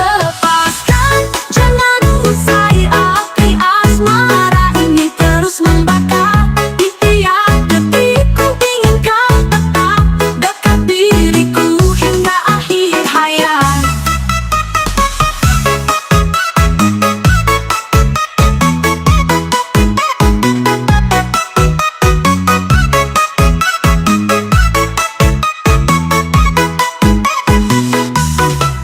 lepaskan, jangan usai api asmara ini terus membakar. Di tiap detik ku ingin kau tetap dekat diriku hingga akhir hayat.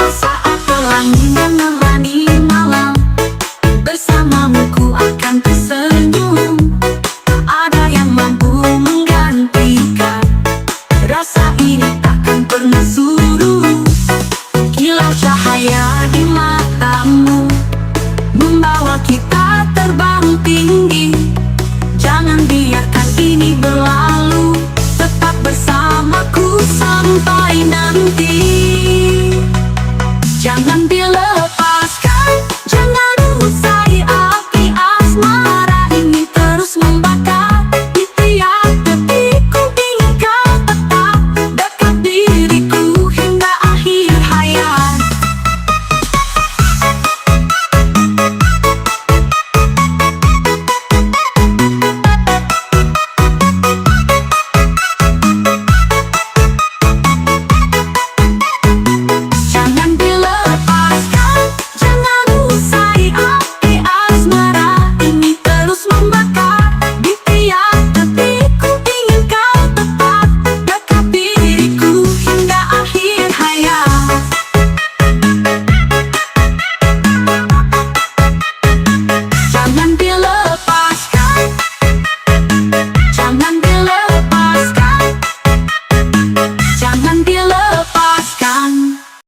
Saat pelangi menemani malam, bersamamu ku akan tersenyum. Tak ada yang mampu menggantikan rasa ini, takkan pernah surut. Kilau cahaya di matamu membawa kita terbang tinggi. Jangan biarkan ini berlalu, tetap bersamaku sampai nanti. Jangan dilepas.